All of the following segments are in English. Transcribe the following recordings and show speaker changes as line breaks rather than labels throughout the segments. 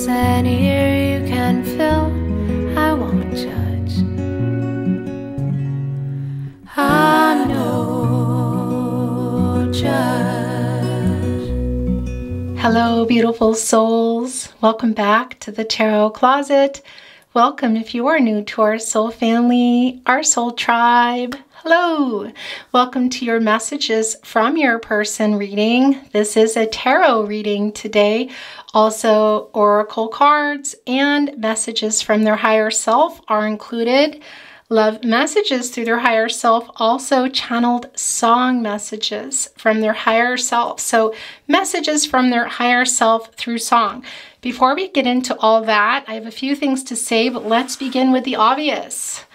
there's an ear you can fill, I won't judge. I'm no judge. Hello, beautiful souls. Welcome back to the Tarot Closet. Welcome if you are new to our soul family, our soul tribe. Hello. Welcome to your messages from your person reading. This is a tarot reading today. Also, oracle cards and messages from their higher self are included. Love messages through their higher self, also channeled song messages from their higher self. So messages from their higher self through song. Before we get into all that, I have a few things to say, but let's begin with the obvious.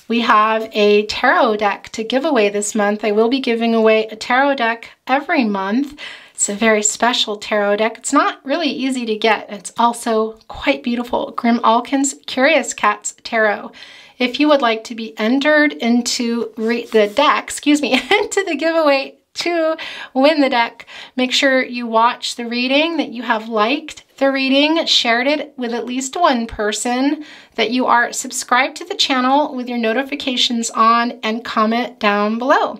We have a tarot deck to give away this month. I will be giving away a tarot deck every month. It's a very special tarot deck. It's not really easy to get. It's also quite beautiful. Grimalkin's Curious Cats Tarot. If you would like to be entered into the deck, into the giveaway to win the deck, make sure you watch the reading, that you have liked the reading, shared it with at least one person, that you are subscribed to the channel with your notifications on, and comment down below.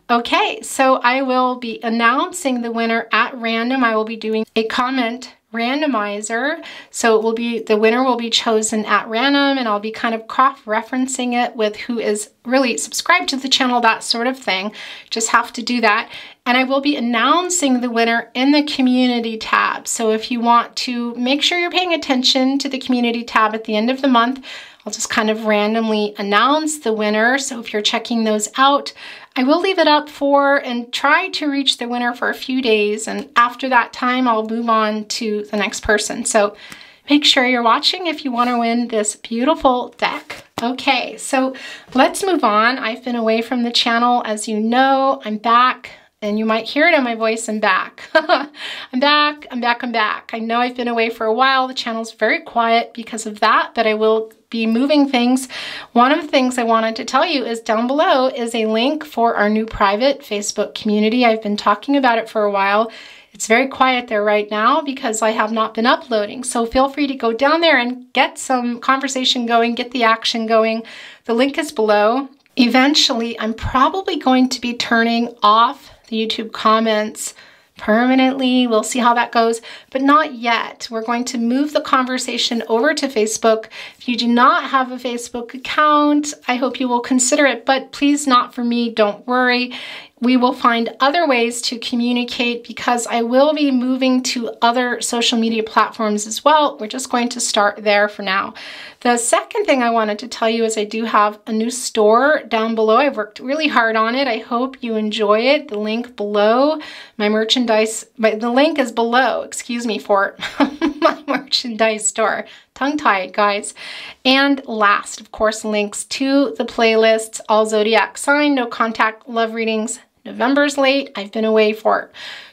Okay, so I will be announcing the winner at random. I will be doing a comment randomizer, so it will be, the winner will be chosen at random, and I'll be kind of cross-referencing it with who is really subscribed to the channel, that sort of thing. Just have to do that. And I will be announcing the winner in the community tab. So if you want to make sure you're paying attention to the community tab at the end of the month, I'll just kind of randomly announce the winner. So if you're checking those out, I will leave it up for and try to reach the winner for a few days. And after that time, I'll move on to the next person. So make sure you're watching if you want to win this beautiful deck. Okay, so let's move on. I've been away from the channel. As you know, I'm back. And you might hear it in my voice, I'm back. I'm back. I know I've been away for a while. The channel's very quiet because of that, but I will be moving things. One of the things I wanted to tell you is down below is a link for our new private Facebook community. I've been talking about it for a while. It's very quiet there right now because I have not been uploading. So feel free to go down there and get some conversation going, get the action going. The link is below. Eventually, I'm probably going to be turning off the YouTube comments permanently. We'll see how that goes, but not yet. We're going to move the conversation over to Facebook. If you do not have a Facebook account, I hope you will consider it, but please not for me, don't worry. We will find other ways to communicate because I will be moving to other social media platforms as well. We're just going to start there for now. The second thing I wanted to tell you is I do have a new store down below. I've worked really hard on it. I hope you enjoy it. The link below, my merchandise, the link is below, excuse me, for my merchandise store. Tongue-tied, guys. And last, of course, links to the playlists, all zodiac sign, no contact, love readings. November's late. I've been away for,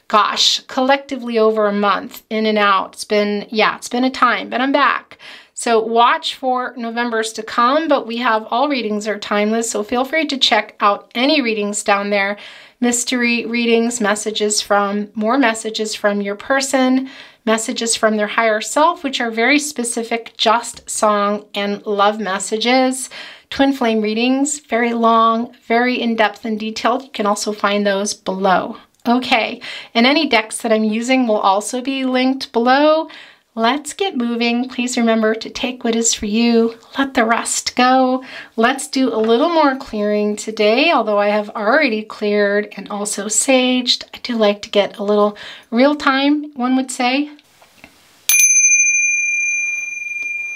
gosh, collectively over a month, in and out. It's been a time, but I'm back. So watch for November's to come, but we have all readings are timeless, so feel free to check out any readings down there. Mystery readings, more messages from your person, messages from their higher self, which are very specific, just song and love messages. Twin flame readings, very long, very in-depth and detailed. You can also find those below. Okay, and any decks that I'm using will also be linked below. Let's get moving. Please remember to take what is for you, let the rest go. Let's do a little more clearing today, although I have already cleared and also saged. I do like to get a little real time, one would say.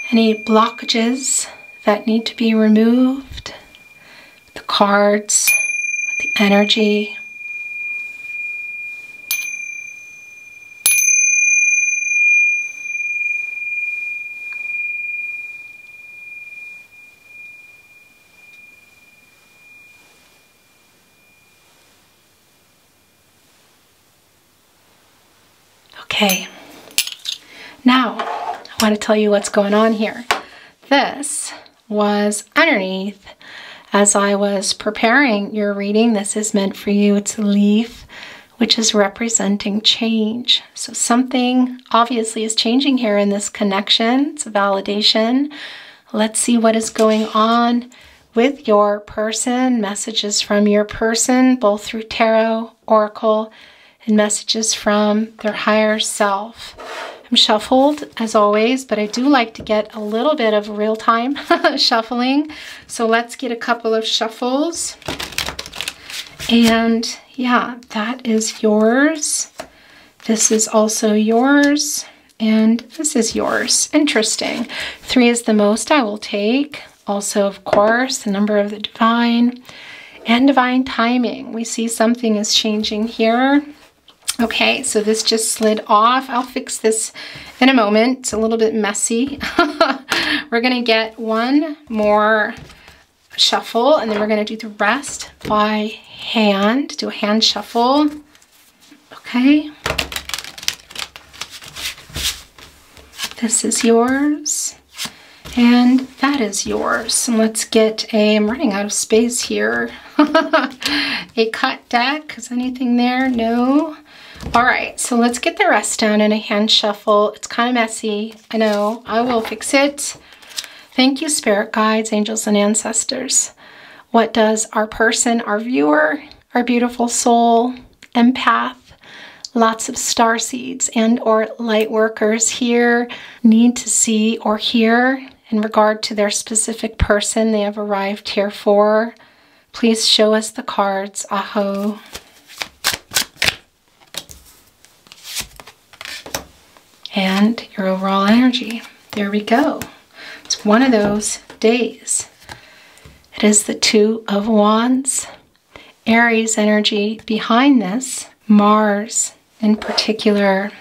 Any blockages that need to be removed, the cards, the energy. Okay, now I want to tell you what's going on here. This was underneath as I was preparing your reading. This is meant for you. It's a leaf which is representing change. So something obviously is changing here in this connection. It's a validation. Let's see what is going on with your person, messages from your person, both through tarot, oracle, and messages from their higher self. I'm shuffled as always, but I do like to get a little bit of real-time shuffling. So let's get a couple of shuffles. And yeah, that is yours. This is also yours. And this is yours. Interesting. 3 is the most I will take. Also, of course, the number of the divine and divine timing. We see something is changing here. Okay, so this just slid off. I'll fix this in a moment. It's a little bit messy. We're going to get one more shuffle, and then we're going to do the rest by hand. Do a hand shuffle. Okay. This is yours. And that is yours. And let's get a, I'm running out of space here, a cut deck. Is anything there? No. All right, so let's get the rest down in a hand shuffle. It's kind of messy. I know. I will fix it. Thank you, spirit guides, angels, and ancestors. What does our person, our viewer, our beautiful soul, empath, lots of star seeds and or light workers here need to see or hear in regard to their specific person they have arrived here for? Please show us the cards. Aho. And your overall energy. There we go. It's one of those days. It is the 2 of Wands. Aries energy behind this. Mars in particular.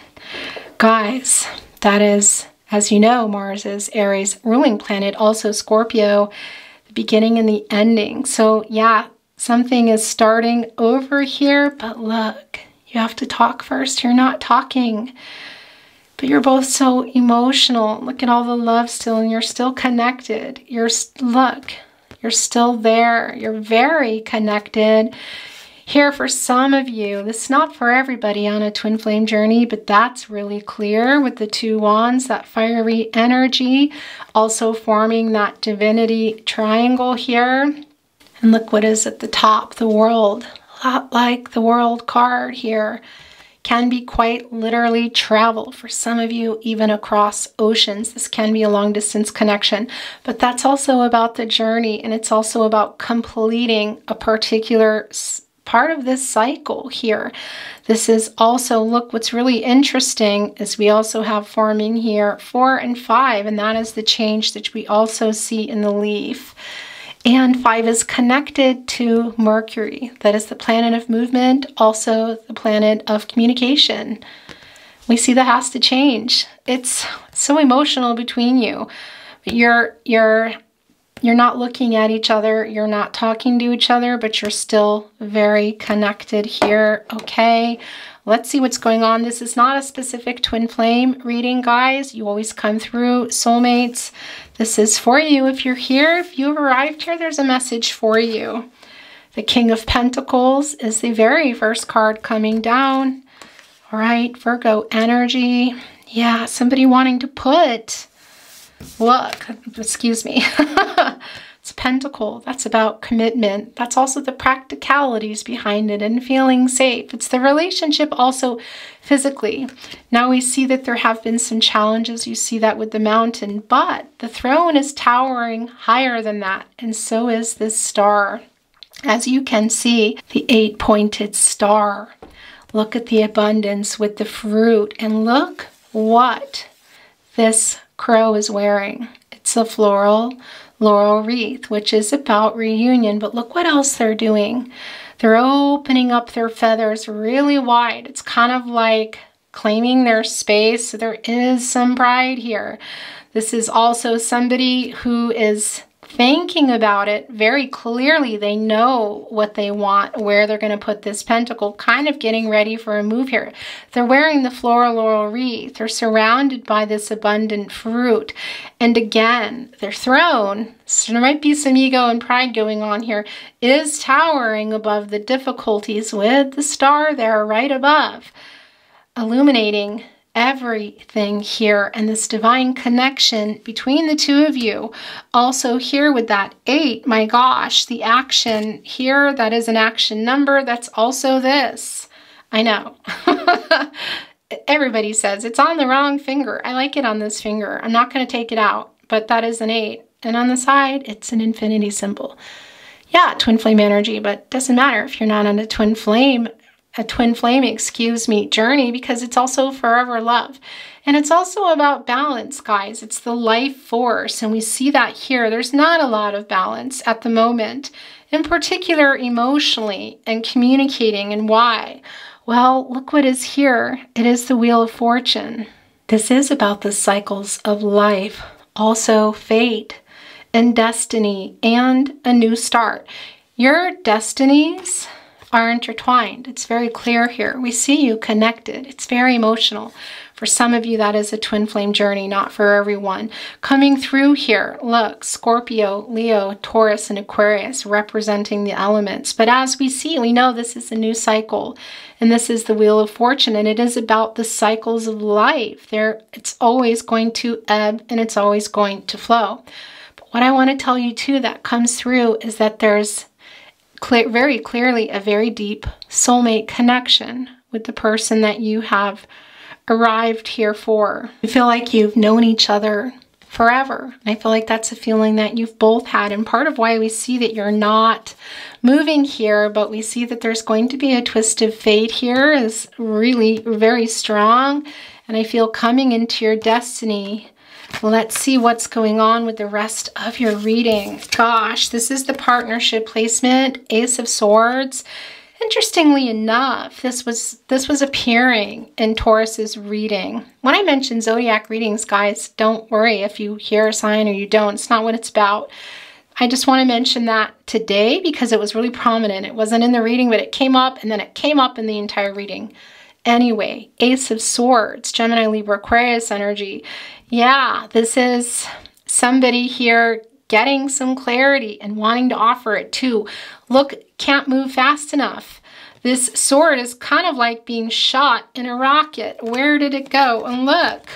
Guys, that is, as you know, Mars is Aries ruling planet, also Scorpio, the beginning and the ending. So yeah, something is starting over here, but look, you have to talk first. You're not talking, but you're both so emotional. Look at all the love still, and you're still connected. Look, you're still there. You're very connected. Here for some of you, this is not for everybody on a twin flame journey, but that's really clear with the 2 wands, that fiery energy, also forming that divinity triangle here. And look what is at the top, the world. A lot like the world card here. Can be quite literally travel for some of you, even across oceans. This can be a long distance connection, but that's also about the journey, and it's also about completing a particular part of this cycle here. This is also, look, what's really interesting is we also have forming here 4 and 5, and that is the change that we also see in the leaf. And 5 is connected to Mercury. That is the planet of movement, also the planet of communication. We see that has to change. It's so emotional between you. You're not looking at each other, you're not talking to each other, but you're still very connected here. Okay, let's see what's going on. This is not a specific twin flame reading, guys. You always come through soulmates. This is for you. If you're here, if you've arrived here, there's a message for you. The King of Pentacles is the very first card coming down. All right, Virgo energy. Yeah, somebody wanting to put, look, excuse me, it's Pentacle. That's about commitment. That's also the practicalities behind it and feeling safe. It's the relationship also physically. Now we see that there have been some challenges. You see that with the Mountain, but the throne is towering higher than that, and so is this star. As you can see, the 8-pointed star. Look at the abundance with the fruit, and look what this crow is wearing. It's a floral laurel wreath, which is about reunion, but look what else they're doing. They're opening up their feathers really wide. It's kind of like claiming their space. So there is some pride here. This is also somebody who is thinking about it very clearly. They know what they want, where they're going to put this pentacle, kind of getting ready for a move here. They're wearing the floral laurel wreath. They're surrounded by this abundant fruit. And again, their throne, so there might be some ego and pride going on here, is towering above the difficulties with the star there right above, illuminating everything here, and this divine connection between the two of you. Also here with that 8, my gosh, the action here, that is an action number. That's also this. I know. Everybody says it's on the wrong finger. I like it on this finger. I'm not going to take it out, but that is an 8. And on the side, it's an infinity symbol. Yeah, twin flame energy, but doesn't matter if you're not on a twin flame, journey, because it's also forever love. And it's also about balance, guys. It's the life force. And we see that here. There's not a lot of balance at the moment, in particular emotionally and communicating. And why? Well, look what is here. It is the Wheel of Fortune. This is about the cycles of life, also fate and destiny and a new start. Your destinies are intertwined. It's very clear here. We see you connected. It's very emotional. For some of you, that is a twin flame journey, not for everyone. Coming through here, look, Scorpio, Leo, Taurus, and Aquarius representing the elements. But as we see, we know this is a new cycle, and this is the Wheel of Fortune, and it is about the cycles of life. It's always going to ebb, and it's always going to flow. But what I want to tell you too that comes through is that there's very clearly a very deep soulmate connection with the person that you have arrived here for. You feel like you've known each other forever. And I feel like that's a feeling that you've both had. And part of why we see that you're not moving here, but we see that there's going to be a twist of fate here is really very strong. And I feel coming into your destiny. Let's see what's going on with the rest of your reading. Gosh, this is the partnership placement, Ace of Swords. Interestingly enough, this was appearing in Taurus's reading. When I mention zodiac readings, guys, don't worry if you hear a sign or you don't. It's not what it's about. I just want to mention that today because it was really prominent. It wasn't in the reading, but it came up, and then it came up in the entire reading. Anyway, Ace of Swords, Gemini, Libra, Aquarius energy. Yeah, this is somebody here getting some clarity and wanting to offer it too. Look, can't move fast enough. This sword is kind of like being shot in a rocket. Where did it go? And look,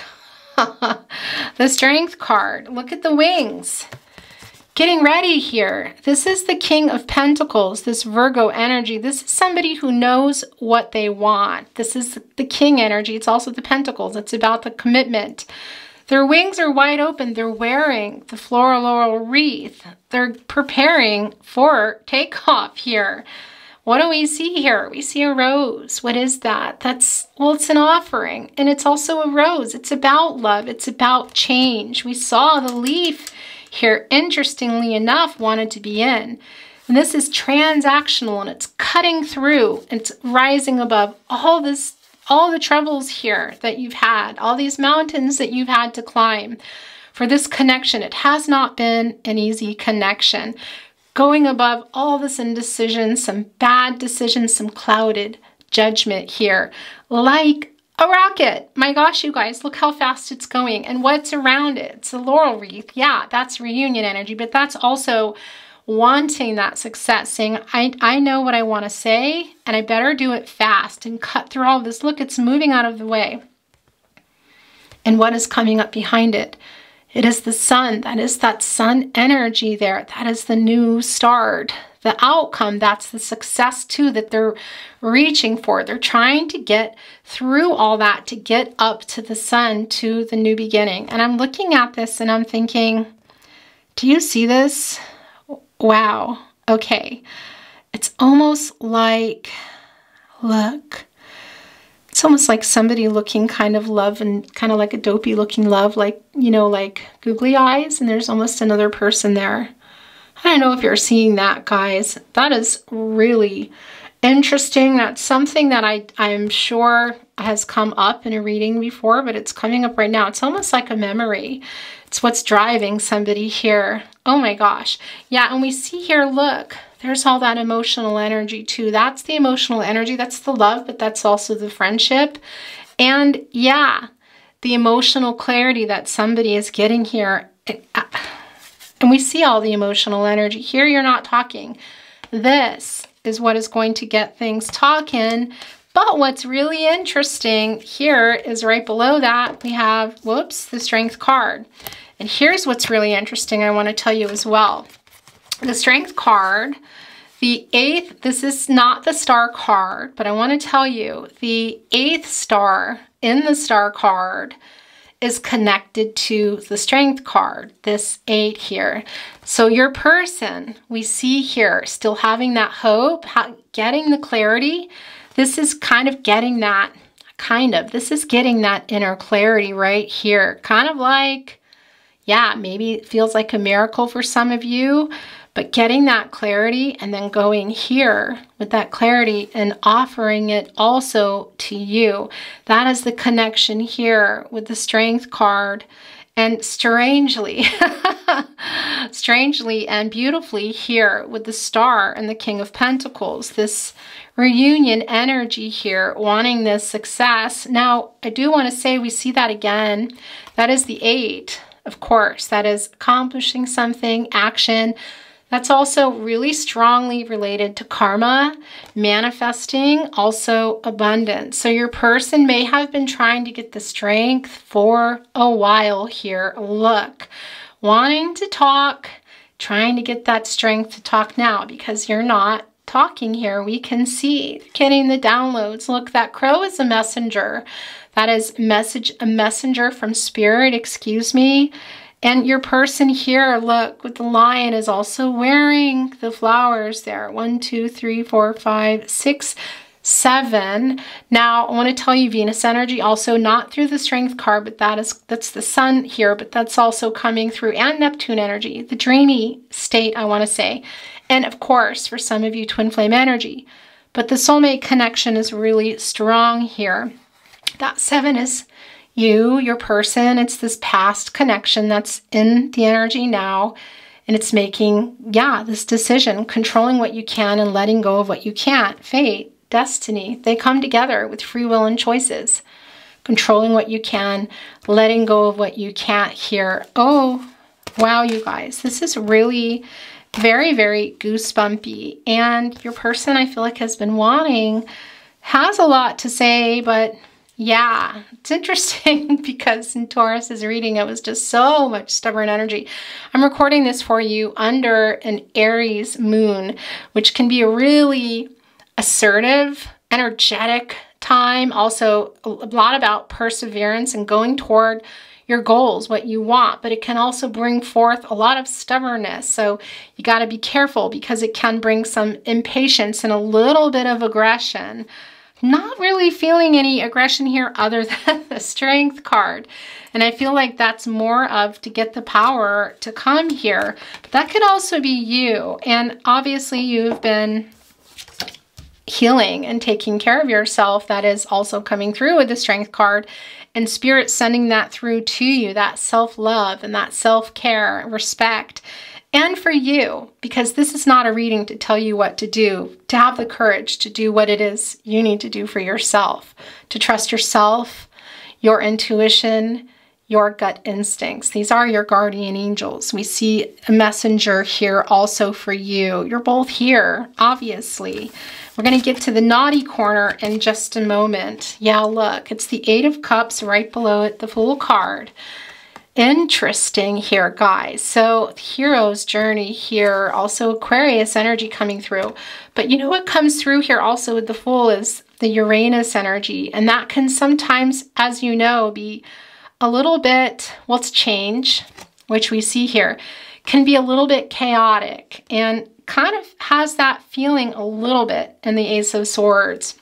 the Strength card. Look at the wings. Getting ready here. This is the King of Pentacles, this Virgo energy. This is somebody who knows what they want. This is the King energy. It's also the Pentacles. It's about the commitment. Their wings are wide open. They're wearing the floral laurel wreath. They're preparing for takeoff here. What do we see here? We see a rose. What is that? Well, it's an offering, and it's also a rose. It's about love. It's about change. We saw the leaf here, interestingly enough, wanted to be in. And this is transactional, and it's cutting through. It's rising above all the troubles here that you've had, all these mountains that you've had to climb for this connection. It has not been an easy connection. Going above all this indecision, some bad decisions, some clouded judgment here, like a rocket. My gosh, you guys, look how fast it's going. And what's around it? It's a laurel wreath. Yeah, that's reunion energy, but that's also wanting that success, saying, I know what I want to say, and I better do it fast and cut through all this. Look, it's moving out of the way. And what is coming up behind it? It is the sun. That is that sun energy there. That is the new start. The outcome, that's the success too that they're reaching for. They're trying to get through all that to get up to the sun, to the new beginning. And I'm looking at this and I'm thinking, do you see this? Wow. Okay. It's almost like, look, it's almost like somebody looking kind of love and kind of like a dopey looking love, like, you know, like googly eyes. And there's almost another person there. I don't know if you're seeing that, guys. That is really interesting. That's something that I'm sure has come up in a reading before, but it's coming up right now. It's almost like a memory. It's what's driving somebody here. Oh my gosh. Yeah, and we see here, look, there's all that emotional energy too. That's the emotional energy. That's the love, but that's also the friendship. And yeah, the emotional clarity that somebody is getting here. And we see all the emotional energy. Here you're not talking. This is what is going to get things talking. But what's really interesting here is right below that we have, whoops, the Strength card. And here's what's really interesting I want to tell you as well. The Strength card, the 8th, this is not the Star card, but I want to tell you the 8th star in the Star card is connected to the Strength card, this 8 here. So your person, we see here, still having that hope, getting the clarity. This is kind of getting that, this is getting that inner clarity right here. Kind of like, yeah, maybe it feels like a miracle for some of you, but getting that clarity and then going here with that clarity and offering it also to you. That is the connection here with the Strength card. And strangely, strangely and beautifully here with the Star and the King of Pentacles, this reunion energy here, wanting this success. Now, I do want to say we see that again. That is the 8, of course. That is accomplishing something, action. That's also really strongly related to karma, manifesting, also abundance. So your person may have been trying to get the strength for a while here. Look, wanting to talk, trying to get that strength to talk now because you're not talking here. We can see getting the downloads. Look, that crow is a messenger. That is a messenger from spirit, excuse me. And your person here, look, with the lion is also wearing the flowers there. 1, 2, 3, 4, 5, 6, 7. Now, I want to tell you Venus energy also not through the Strength card, but that's the sun here, but that's also coming through, and Neptune energy, the dreamy state, I want to say. And of course, for some of you, twin flame energy. But the soulmate connection is really strong here. That 7 is you, your person. It's this past connection that's in the energy now. And it's making, yeah, this decision, controlling what you can and letting go of what you can't. Fate, destiny, they come together with free will and choices. Controlling what you can, letting go of what you can't here. Oh, wow, you guys. This is really very, very goosebumpy. And your person, I feel like, has been wanting, has a lot to say, but yeah, it's interesting because in Taurus's reading, it was just so much stubborn energy. I'm recording this for you under an Aries moon, which can be a really assertive, energetic time. Also, a lot about perseverance and going toward your goals, what you want, but it can also bring forth a lot of stubbornness. So you got to be careful because it can bring some impatience and a little bit of aggression. Not really feeling any aggression here other than the Strength card. And I feel like that's more of to get the power to come here. But that could also be you. And obviously you've been healing and taking care of yourself. That is also coming through with the Strength card. And Spirit sending that through to you, that self-love and that self-care, respect. And for you, because this is not a reading to tell you what to do, to have the courage to do what it is you need to do for yourself, to trust yourself, your intuition, your gut instincts. These are your guardian angels. We see a messenger here also for you. You're both here, obviously. We're going to get to the naughty corner in just a moment. Yeah, look, it's the 8 of Cups right below it, the Fool card. Interesting here, guys. So hero's journey here, also Aquarius energy coming through. But you know what comes through here also with the Fool is the Uranus energy. And that can sometimes, as you know, be a little bit, well, it's change, which we see here, can be a little bit chaotic and kind of has that feeling a little bit in the Ace of Swords.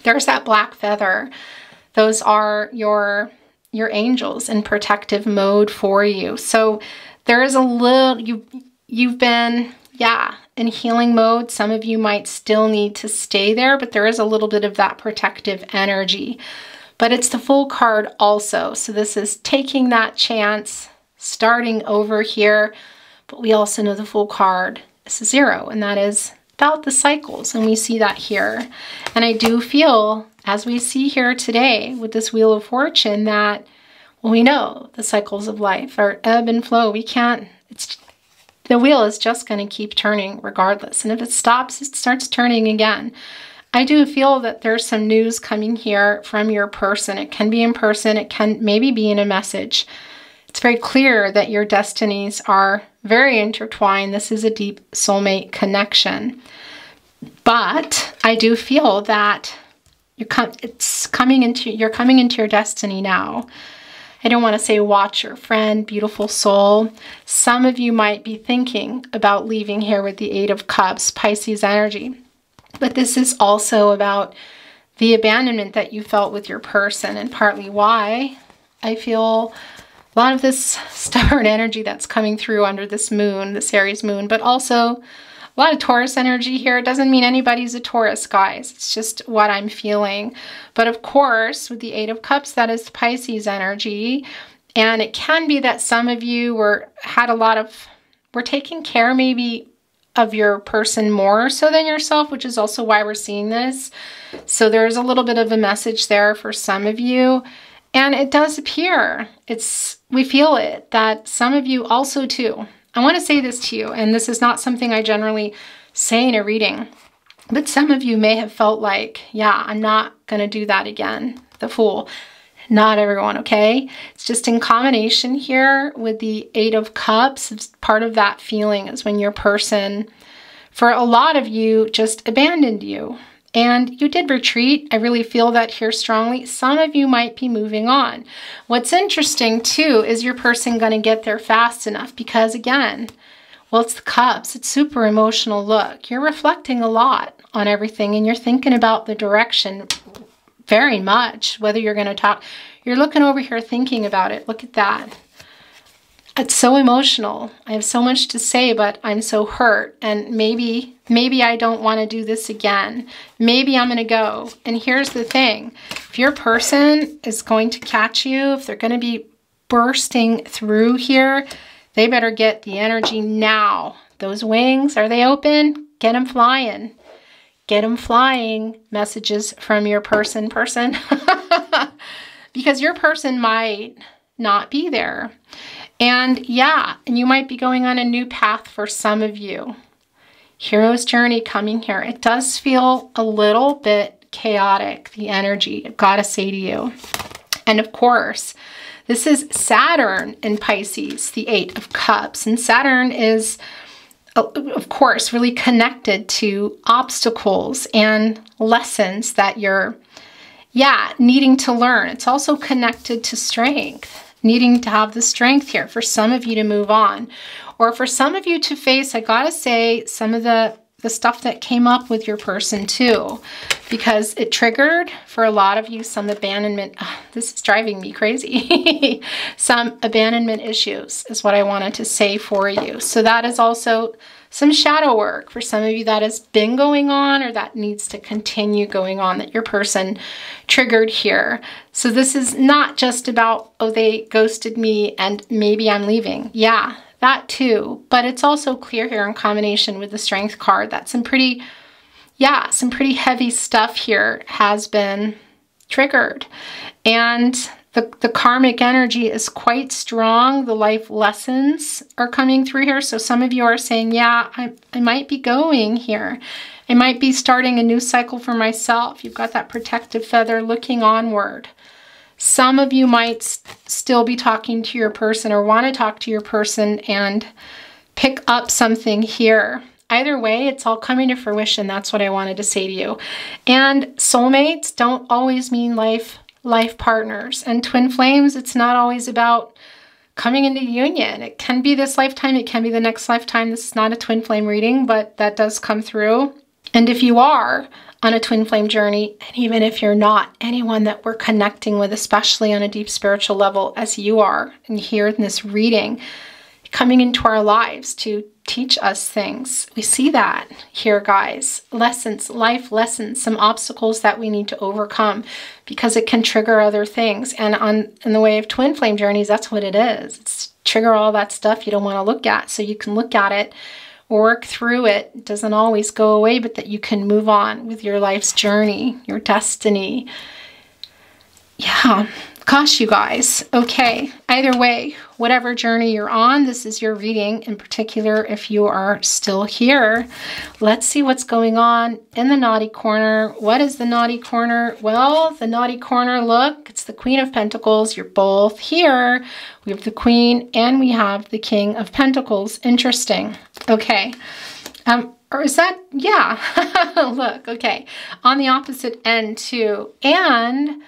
There's that black feather. Those are your angels in protective mode for you. So there is a little, you've been yeah, in healing mode. Some of you might still need to stay there, but there is a little bit of that protective energy. But it's the Fool card also. So this is taking that chance, starting over here. But we also know the Fool card is a 0, and that is about the cycles, and we see that here. And I do feel, as we see here today with this Wheel of Fortune, that well, we know the cycles of life are ebb and flow. We can't, the wheel is just going to keep turning regardless. And if it stops, it starts turning again. I do feel that there's some news coming here from your person. It can be in person. It can maybe be in a message. It's very clear that your destinies are very intertwined. This is a deep soulmate connection. But I do feel that you're coming into your destiny now. I don't want to say watch your friend, beautiful soul. Some of you might be thinking about leaving here with the 8 of Cups, Pisces energy. But this is also about the abandonment that you felt with your person, and partly why I feel a lot of this stubborn energy that's coming through under this moon, this Aries moon, but also a lot of Taurus energy here. It doesn't mean anybody's a Taurus, guys. It's just what I'm feeling. But of course, with the 8 of Cups, that is Pisces energy. And it can be that some of you were taking care maybe of your person more so than yourself, which is also why we're seeing this. So there's a little bit of a message there for some of you. And it does appear, we feel it, that some of you also too, I want to say this to you, and this is not something I generally say in a reading, but some of you may have felt like, yeah, I'm not going to do that again. The Fool. Not everyone, okay? It's just in combination here with the 8 of Cups. It's part of that feeling is when your person, for a lot of you, just abandoned you. And you did retreat. I really feel that here strongly. Some of you might be moving on. What's interesting too is your person going to get there fast enough because again, well, it's the Cups. It's super emotional look. You're reflecting a lot on everything and you're thinking about the direction very much, whether you're going to talk. You're looking over here thinking about it. Look at that. It's so emotional. I have so much to say, but I'm so hurt. And maybe I don't want to do this again. Maybe I'm going to go. And here's the thing. If your person is going to catch you, if they're going to be bursting through here, they better get the energy now. Those wings, are they open? Get them flying. Get them flying. Messages from your person. Because your person might not be there. And yeah, and you might be going on a new path for some of you. Hero's journey coming here. It does feel a little bit chaotic, the energy, I've got to say to you. And of course, this is Saturn in Pisces, the 8 of Cups. And Saturn is, of course, really connected to obstacles and lessons that you're, needing to learn. It's also connected to strength. Needing to have the strength here for some of you to move on, or for some of you to face, I gotta say, some of the stuff that came up with your person too, because it triggered for a lot of you some abandonment. This is driving me crazy. Some abandonment issues is what I wanted to say for you. So that is also some shadow work for some of you that has been going on or that needs to continue going on that your person triggered here. So this is not just about, oh, they ghosted me and maybe I'm leaving. Yeah, that too. But it's also clear here in combination with the Strength card that some pretty heavy stuff here has been triggered. And the karmic energy is quite strong. The life lessons are coming through here. So some of you are saying, yeah, I might be going here. I might be starting a new cycle for myself. You've got that protective feather looking onward. Some of you might still be talking to your person or want to talk to your person and pick up something here. Either way, it's all coming to fruition. That's what I wanted to say to you. And soulmates don't always mean life partners. And twin flames, it's not always about coming into union. It can be this lifetime. It can be the next lifetime. This is not a twin flame reading, but that does come through. And if you are on a twin flame journey, and even if you're not, anyone that we're connecting with, especially on a deep spiritual level as you are, and here in this reading, coming into our lives to teach us things. We see that here, guys. Lessons, life lessons, some obstacles that we need to overcome because it can trigger other things. And in the way of twin flame journeys, that's what it is. It's trigger all that stuff you don't want to look at, so you can look at it, work through it. It doesn't always go away, but that you can move on with your life's journey, your destiny. Yeah, gosh, you guys. Okay, either way, whatever journey you're on, this is your reading. In particular, if you are still here, let's see what's going on in the naughty corner. What is the naughty corner? Well, the naughty corner, look, it's the Queen of Pentacles. You're both here. We have the Queen and we have the King of Pentacles. Interesting. Okay. Or is that, yeah, look, okay. On the opposite end too. And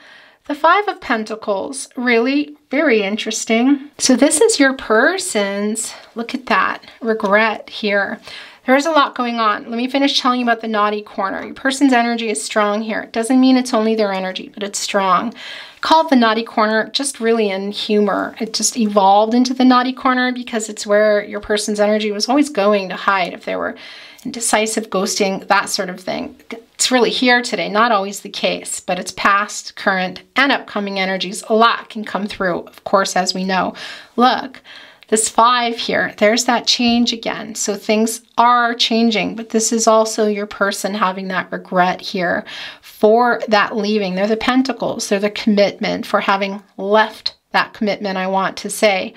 the Five of Pentacles, really very interesting. So this is your person's, look at that, regret here. There's a lot going on. Let me finish telling you about the naughty corner. Your person's energy is strong here. It doesn't mean it's only their energy, but it's strong. Call it the naughty corner, just really in humor. It just evolved into the naughty corner because it's where your person's energy was always going to hide if they were indecisive, ghosting, that sort of thing. It's really here today, not always the case, but it's past, current, and upcoming energies. A lot can come through, of course, as we know. Look, this 5 here, there's that change again. So things are changing, but this is also your person having that regret here for that leaving. They're the Pentacles, they're the commitment for having left that commitment, I want to say,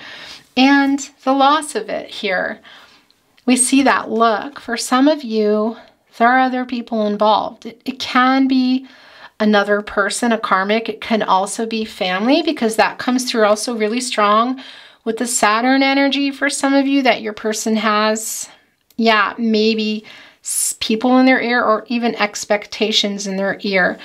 and the loss of it here. We see that. Look, for some of you, there are other people involved. It can be another person, a karmic. It can also be family, because that comes through also really strong with the Saturn energy for some of you, that your person has, yeah, maybe people in their ear or even expectations in their ear.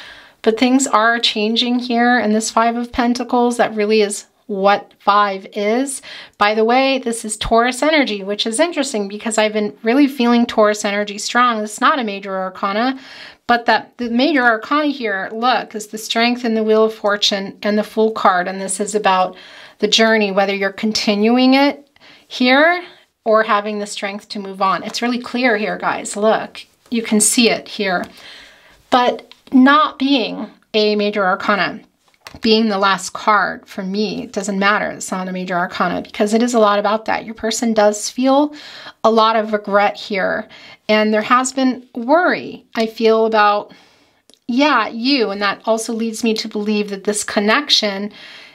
But things are changing here, and this 5 of Pentacles, that really is what 5 is. By the way, this is Taurus energy, which is interesting because I've been really feeling Taurus energy strong. It's not a major arcana, but that the major arcana here, look, is the Strength and the Wheel of Fortune and the Fool card. And this is about the journey, whether you're continuing it here or having the strength to move on. It's really clear here, guys. Look, you can see it here. But not being a major arcana, being the last card, for me, it doesn't matter. It's not a major arcana because it is a lot about that. Your person does feel a lot of regret here. And there has been worry, I feel, about, yeah, you. And that also leads me to believe that this connection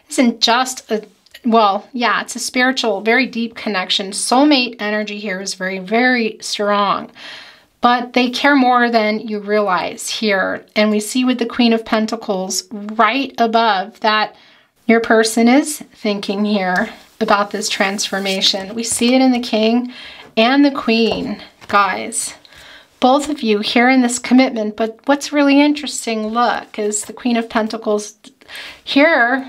isn't just a, well, yeah, it's a spiritual, very deep connection. Soulmate energy here is very, very strong. But they care more than you realize here. And we see with the Queen of Pentacles right above that your person is thinking here about this transformation. We see it in the King and the Queen, guys. Both of you here in this commitment. But what's really interesting, look, is the Queen of Pentacles here.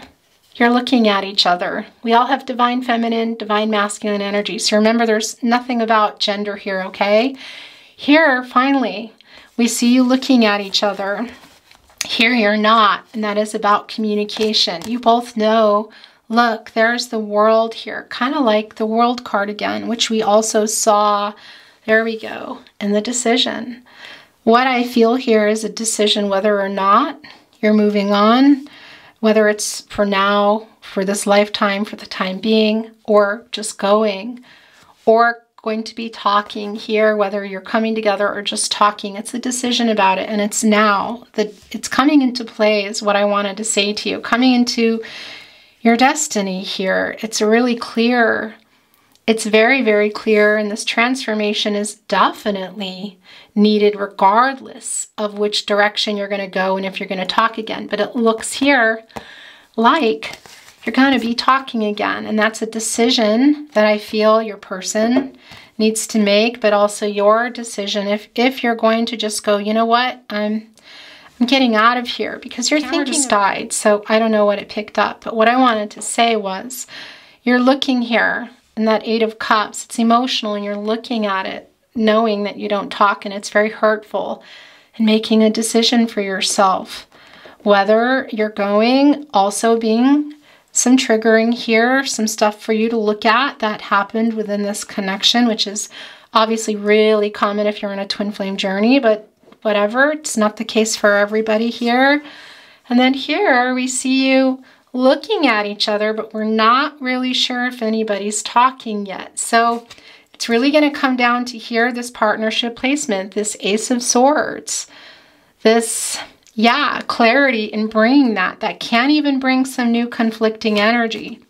You're looking at each other. We all have divine feminine, divine masculine energy. So remember, there's nothing about gender here, okay? Here, finally, we see you looking at each other. Here you're not, and that is about communication. You both know, look, there's the World here, kind of like the World card again, which we also saw, there we go, in the decision. What I feel here is a decision whether or not you're moving on, whether it's for now, for this lifetime, for the time being, or just going, or going to be talking here, whether you're coming together or just talking. It's a decision about it, and it's now that it's coming into play is what I wanted to say to you. Coming into your destiny here. It's really clear. It's very, very clear, and this transformation is definitely needed regardless of which direction you're going to go and if you're going to talk again. But it looks here like you're going to be talking again, and that's a decision that I feel your person needs to make, but also your decision if you're going to just go, you know what, I'm getting out of here, because your thinking just died. So I don't know what it picked up, but what I wanted to say was you're looking here in that 8 of Cups. It's emotional, and you're looking at it knowing that you don't talk, and it's very hurtful, and making a decision for yourself, whether you're going, also being some triggering here, some stuff for you to look at that happened within this connection, which is obviously really common if you're on a twin flame journey, but whatever, it's not the case for everybody here. And then here we see you looking at each other, but we're not really sure if anybody's talking yet. So it's really going to come down to here, this partnership placement, this Ace of Swords, this, yeah, clarity in bringing that. That can even bring some new conflicting energy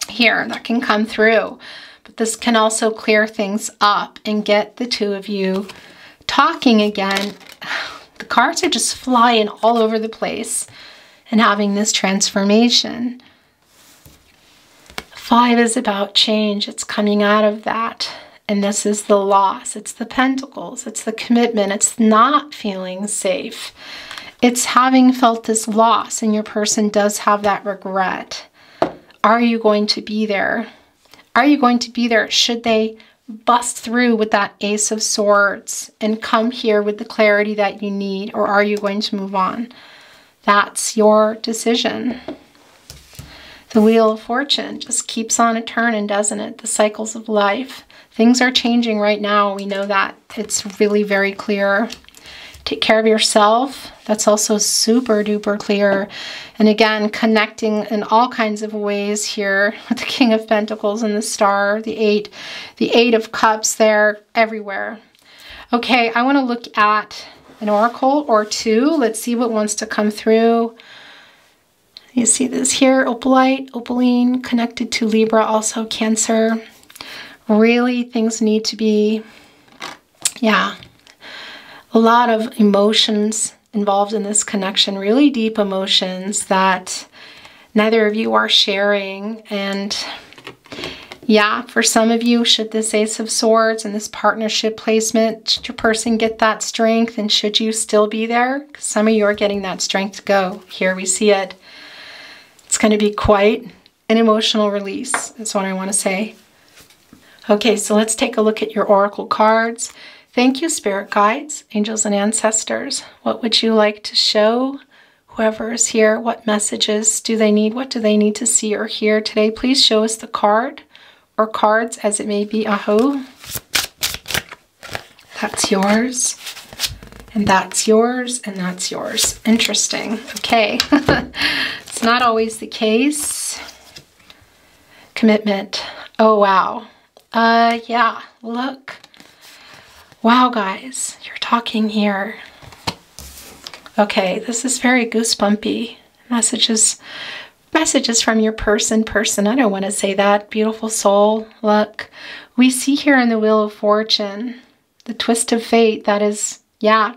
here that can come through. But this can also clear things up and get the two of you talking again. The cards are just flying all over the place and having this transformation. 5 is about change. It's coming out of that. And this is the loss. It's the Pentacles. It's the commitment. It's not feeling safe. It's having felt this loss, and your person does have that regret. Are you going to be there? Are you going to be there? Should they bust through with that Ace of Swords and come here with the clarity that you need, or are you going to move on? That's your decision. The Wheel of Fortune just keeps on a turning, doesn't it? The cycles of life. Things are changing right now. We know that. It's really very clear. Take care of yourself. That's also super duper clear. And again, connecting in all kinds of ways here with the King of Pentacles and the Star, the Eight of Cups there, everywhere. Okay, I want to look at an oracle or two. Let's see what wants to come through. You see this here, Opalite, Opaline, connected to Libra, also Cancer. Really, things need to be, yeah, a lot of emotions involved in this connection, really deep emotions that neither of you are sharing. And yeah, for some of you, should this Ace of Swords and this partnership placement, should your person get that strength, and should you still be there? Because some of you are getting that strength to go. Here we see it. It's going to be quite an emotional release, that's what I want to say. Okay, so let's take a look at your oracle cards. Thank you, spirit guides, angels, and ancestors. What would you like to show whoever is here? What messages do they need? What do they need to see or hear today? Please show us the card or cards as it may be. Aho. That's yours. And that's yours. And that's yours. Interesting. Okay. It's not always the case. Commitment. Oh, wow. Yeah, look. Wow, guys, you're talking here. Okay, this is very goosebumpy. Messages from your person. I don't want to say that. Beautiful soul. Look, we see here in the Wheel of Fortune, the twist of fate. That is, yeah,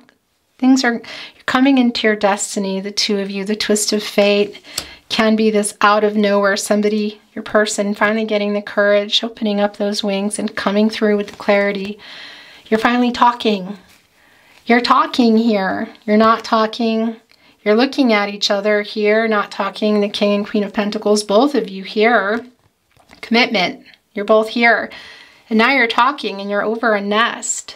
things are, you're coming into your destiny, the two of you. The twist of fate can be this out of nowhere, somebody, your person, finally getting the courage, opening up those wings and coming through with the clarity. You're finally talking. You're talking here. You're not talking. You're looking at each other here, not talking. The King and Queen of Pentacles, both of you here. Commitment. You're both here. And now you're talking and you're over a nest.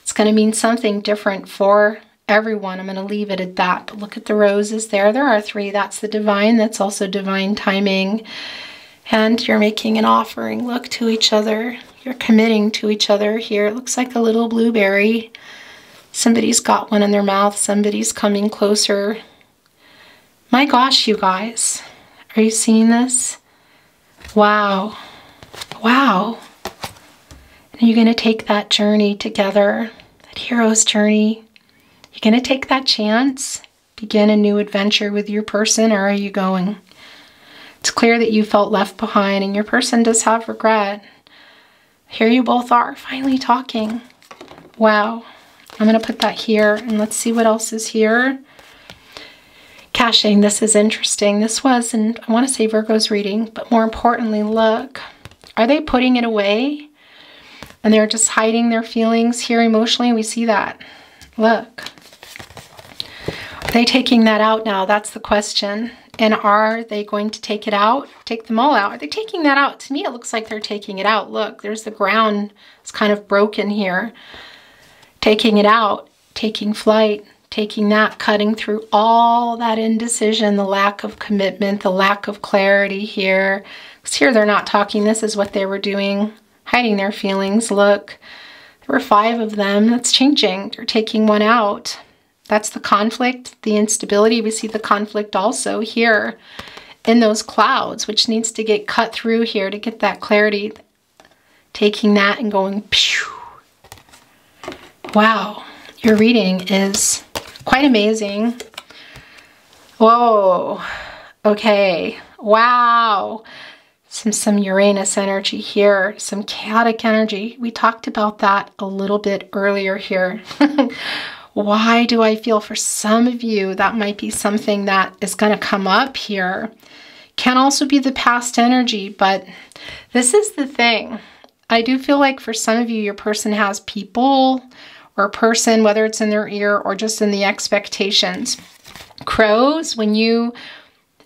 It's going to mean something different for everyone. I'm going to leave it at that. But look at the roses there. There are 3. That's the divine. That's also divine timing. And you're making an offering. Look to each other. You're committing to each other here. It looks like a little blueberry. Somebody's got one in their mouth. Somebody's coming closer. My gosh, you guys. Are you seeing this? Wow. Wow. And you're going to take that journey together. That hero's journey. You're going to take that chance. Begin a new adventure with your person, or are you going? It's clear that you felt left behind and your person does have regret. Here you both are, finally talking. Wow. I'm going to put that here and let's see what else is here. Caching, this is interesting. This was, and I want to say Virgo's reading, but more importantly, look. Are they putting it away? And they're just hiding their feelings here emotionally? We see that. Look. Are they taking that out now? That's the question. And are they going to take it out? Take them all out? Are they taking that out? To me, it looks like they're taking it out. Look, there's the ground. It's kind of broken here. Taking it out. Taking flight. taking that, cutting through all that indecision, the lack of commitment, the lack of clarity here. Because here they're not talking. This is what they were doing, hiding their feelings. Look, there were 5 of them. That's changing. They're taking one out. That's the conflict, the instability. We see the conflict also here in those clouds, which needs to get cut through here to get that clarity. Taking that and going, pew. Wow, your reading is quite amazing. Whoa, okay, wow. Some Uranus energy here, some chaotic energy. We talked about that a little bit earlier here. Why do I feel for some of you that might be something that is going to come up here? Can also be the past energy, but this is the thing. I do feel like for some of you, your person has people or a person, whether it's in their ear or just in the expectations. Crows, when you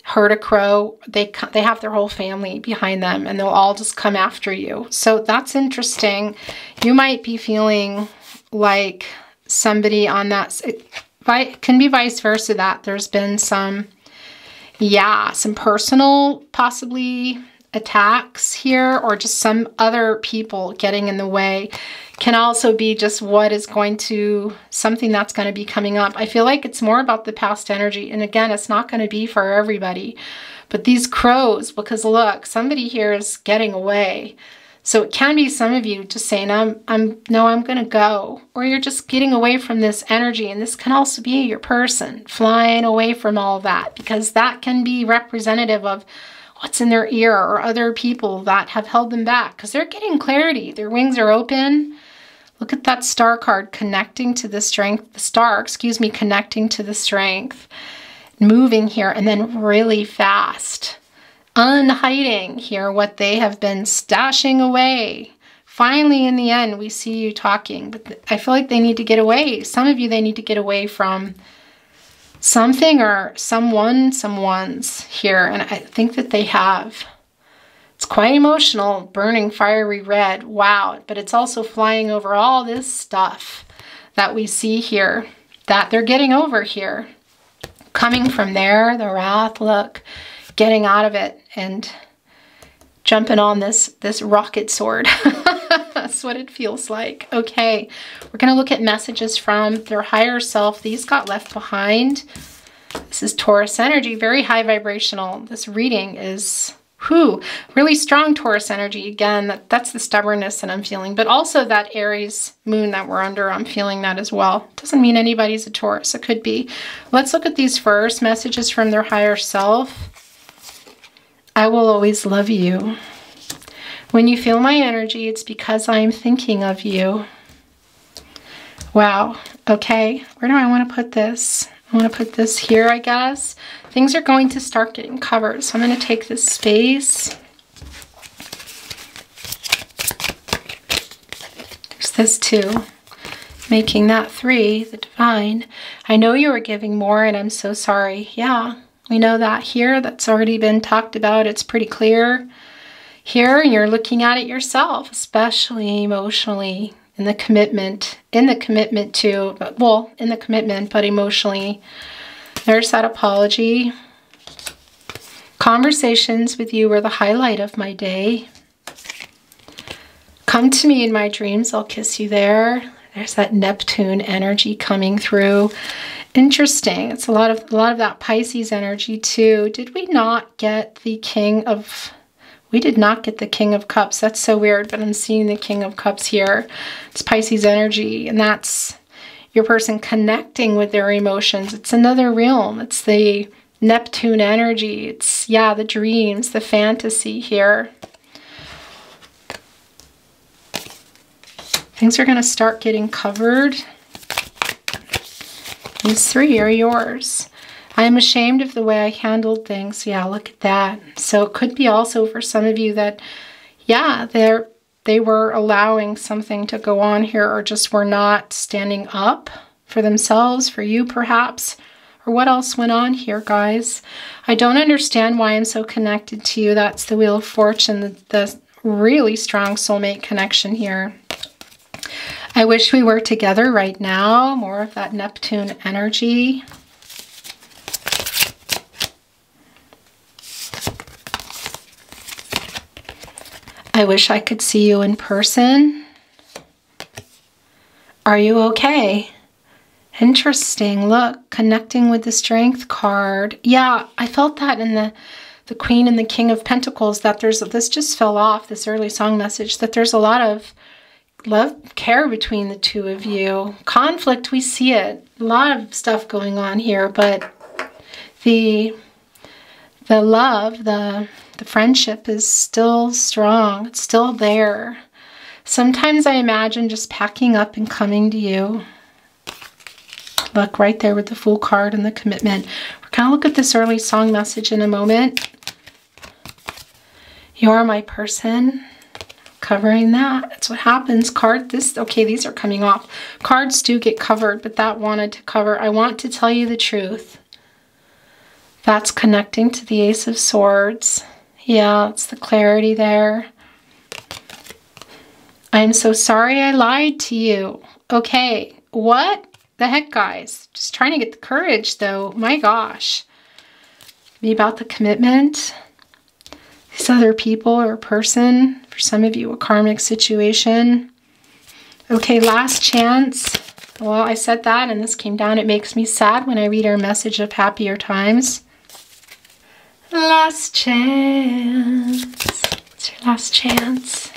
hurt a crow, they have their whole family behind them and they'll all just come after you. So that's interesting. You might be feeling like somebody on that, it can be vice versa, that there's been some personal possibly attacks here, or just some other people getting in the way. Can also be just what is going to, something that's going to be coming up. I feel like it's more about the past energy. And again, it's not going to be for everybody. But these crows, because look, somebody here is getting away. So it can be some of you just saying, I'm going to go. Or you're just getting away from this energy. And this can also be your person flying away from all that, because that can be representative of what's in their ear or other people that have held them back, because they're getting clarity. Their wings are open. Look at that star card connecting to the strength, the star, connecting to the strength, moving here, and then really fast, unhiding here what they have been stashing away. Finally, in the end, we see you talking, but I feel like they need to get away. Some of you, they need to get away from something or someone's here, and I think that they have. It's quite emotional, burning fiery red. Wow, but it's also flying over all this stuff that we see here that they're getting over here. Coming from there, the wrath, look, getting out of it and jumping on this rocket sword. That's what it feels like. Okay, we're going to look at messages from their higher self. These got left behind. This is Taurus energy, very high vibrational. This reading is really strong Taurus energy. Again, that's the stubbornness that I'm feeling, but also that Aries moon that we're under, I'm feeling that as well. Doesn't mean anybody's a Taurus, it could be. Let's look at these first, messages from their higher self. I will always love you. When you feel my energy, it's because I'm thinking of you. Wow, okay, where do I want to put this? I want to put this here, I guess. Things are going to start getting covered, so I'm going to take this space. There's this 2, making that 3, the divine. I know you were giving more, and I'm so sorry. Yeah, we know that here. That's already been talked about. It's pretty clear. Here, you're looking at it yourself, especially emotionally, in the commitment too, well, in the commitment, but emotionally. There's that apology. Conversations with you were the highlight of my day. Come to me in my dreams, I'll kiss you there. There's that Neptune energy coming through. Interesting. It's a lot of that Pisces energy too. Did we not get the King of... We did not get the King of Cups. That's so weird, but I'm seeing the King of Cups here. It's Pisces energy, and that's your person connecting with their emotions. It's another realm. It's the Neptune energy. It's, yeah, the dreams, the fantasy here. Things are going to start getting covered. These 3 are yours. I am ashamed of the way I handled things. Yeah, look at that. So it could be also for some of you that, yeah, they were allowing something to go on here, or just were not standing up for themselves, for you perhaps. Or what else went on here, guys? I don't understand why I'm so connected to you. That's the Wheel of Fortune, the really strong soulmate connection here. I wish we were together right now. More of that Neptune energy. I wish I could see you in person. Are you okay? Interesting. Look, connecting with the Strength card. Yeah, I felt that in the Queen and the King of Pentacles, that this just fell off, this early song message, that there's a lot of love, care between the two of you. Conflict, we see it. A lot of stuff going on here, but the love, the friendship is still strong. It's still there. Sometimes I imagine just packing up and coming to you. Look, right there with the Fool card and the commitment. We're going to look at this early song message in a moment. You're my person. Covering that. That's what happens. Okay, these are coming off. Cards do get covered, but that wanted to cover. I want to tell you the truth. That's connecting to the Ace of Swords. Yeah, it's the clarity there. I'm so sorry I lied to you. Okay, what the heck, guys? Just trying to get the courage, though. My gosh. Be about the commitment. These other people or person, for some of you, a karmic situation. Okay, last chance. Well, I said that and this came down. It makes me sad when I read our message of happier times. Last chance. It's your last chance.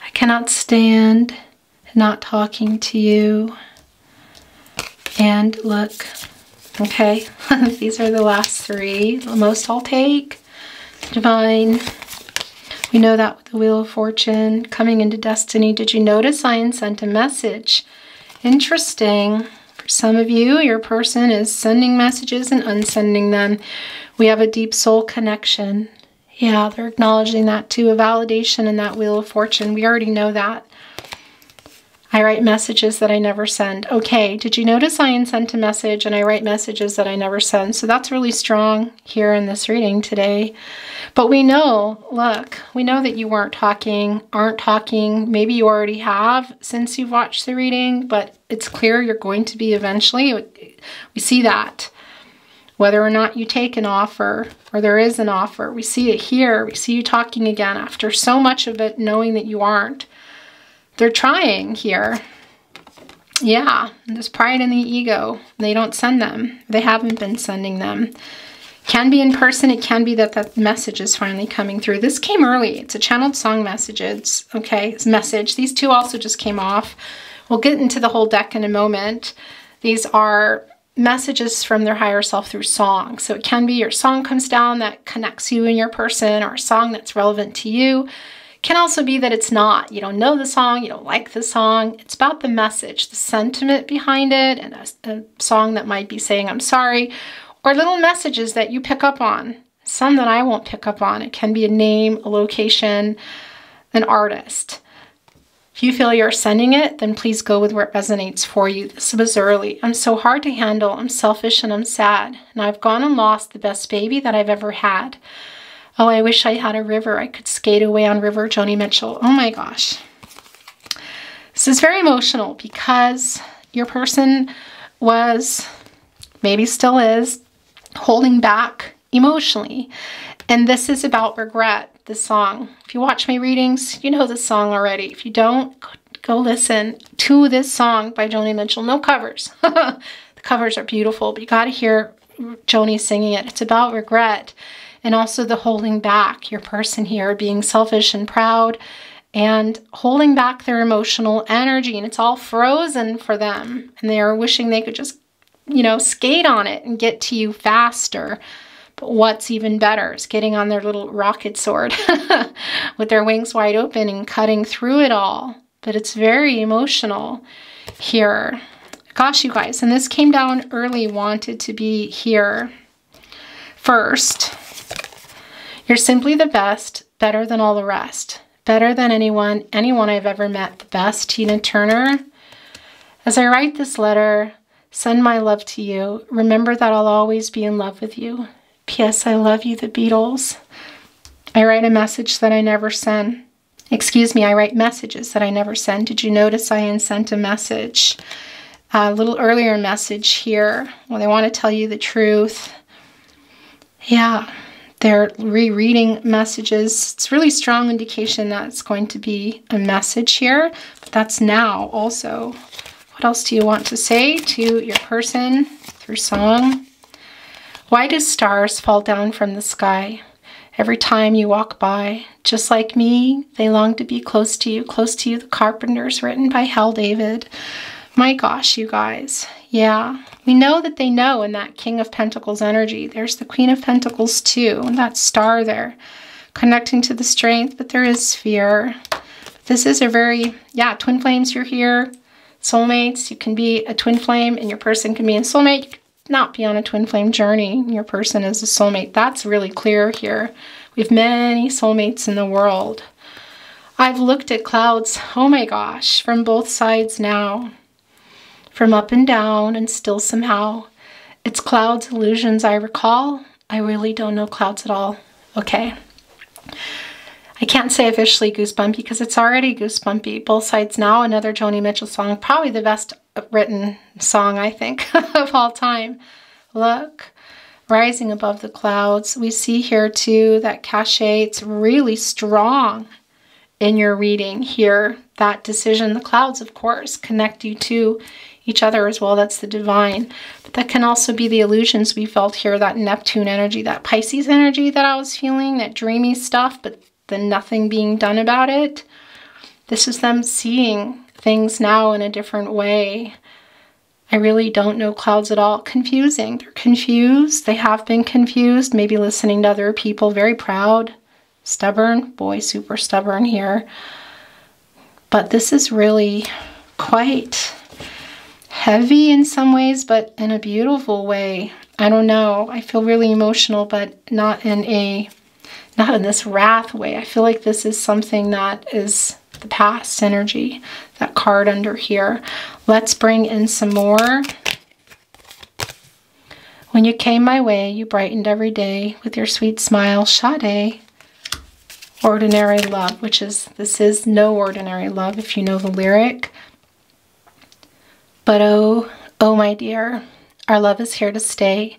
I cannot stand not talking to you. And look, okay, these are the last three. The most I'll take. Divine. We know that with the Wheel of Fortune, coming into destiny. Did you notice I sent a message? Interesting. For some of you, your person is sending messages and unsending them. We have a deep soul connection. Yeah, they're acknowledging that too, a validation in that Wheel of Fortune. We already know that. I write messages that I never send. Okay, did you notice I sent a message and I write messages that I never send? So that's really strong here in this reading today. But we know, look, we know that you aren't talking. Maybe you already have since you've watched the reading, but it's clear you're going to be eventually. We see that. Whether or not you take an offer or there is an offer, we see it here. We see you talking again after so much of it knowing that you aren't. They're trying here. Yeah, there's pride in the ego. They don't send them. They haven't been sending them. Can be in person. It can be that that message is finally coming through. This came early. It's a channeled song message. Okay, it's message. These two also just came off. We'll get into the whole deck in a moment. These are messages from their higher self through song. So it can be your song comes down that connects you and your person, or a song that's relevant to you. Can also be that it's not. You don't know the song, you don't like the song. It's about the message, the sentiment behind it, and a song that might be saying, I'm sorry, or little messages that you pick up on. Some that I won't pick up on. It can be a name, a location, an artist. If you feel you're sending it, then please go with where it resonates for you. This was early. I'm so hard to handle. I'm selfish and I'm sad. And I've gone and lost the best baby that I've ever had. Oh, I wish I had a river. I could skate away on river, Joni Mitchell. Oh my gosh. This is very emotional because your person was, maybe still is, holding back emotionally. And this is about regret, this song. If you watch my readings, you know this song already. If you don't, go listen to this song by Joni Mitchell. No covers. The covers are beautiful, but you got to hear Joni singing it. It's about regret. And also the holding back, your person here being selfish and proud and holding back their emotional energy. And it's all frozen for them. And they are wishing they could just, you know, skate on it and get to you faster. But what's even better is getting on their little rocket sword with their wings wide open and cutting through it all. But it's very emotional here. Gosh, you guys, and this came down early, wanted to be here first. You're simply the best, better than all the rest. Better than anyone I've ever met. The best, Tina Turner. As I write this letter, send my love to you. Remember that I'll always be in love with you. P.S. I love you, the Beatles. I write a message that I never send. Excuse me, I write messages that I never send. Did you notice I sent a message? A little earlier message here. Well, they want to tell you the truth. Yeah, they're rereading messages. It's really strong indication that it's going to be a message here. But that's now also. What else do you want to say to your person through song? Why do stars fall down from the sky every time you walk by? Just like me, they long to be close to you, the Carpenters, written by Hal David. My gosh, you guys. Yeah, we know that they know in that King of Pentacles energy. There's the Queen of Pentacles too, and that star there, connecting to the strength, but there is fear. This is a very, yeah, twin flames, you're here. Soulmates, you can be a twin flame and your person can be a soulmate. You could not be on a twin flame journey. Your person is a soulmate. That's really clear here. We have many soulmates in the world. I've looked at clouds, oh my gosh, from both sides now. From up and down, and still somehow. It's clouds, illusions, I recall. I really don't know clouds at all. Okay. I can't say officially goosebumpy because it's already goosebumpy. Both sides now, another Joni Mitchell song. Probably the best written song, I think, of all time. Look, rising above the clouds. We see here too that cachet. It's really strong in your reading here. That decision, the clouds, of course, connect you to each other as well. That's the divine. But that can also be the illusions we felt here, that Neptune energy, that Pisces energy that I was feeling, that dreamy stuff, but the nothing being done about it. This is them seeing things now in a different way. I really don't know clouds at all. Confusing. They're confused. They have been confused. Maybe listening to other people. Very proud. Stubborn. Boy, super stubborn here. But this is really quite heavy in some ways, but in a beautiful way. I don't know. I feel really emotional, but not in this wrath way. I feel like this is something that is the past energy, that card under here. Let's bring in some more. When you came my way, you brightened every day with your sweet smile. Sade. Ordinary love, which is, this is no ordinary love if you know the lyric. But oh my dear, our love is here to stay.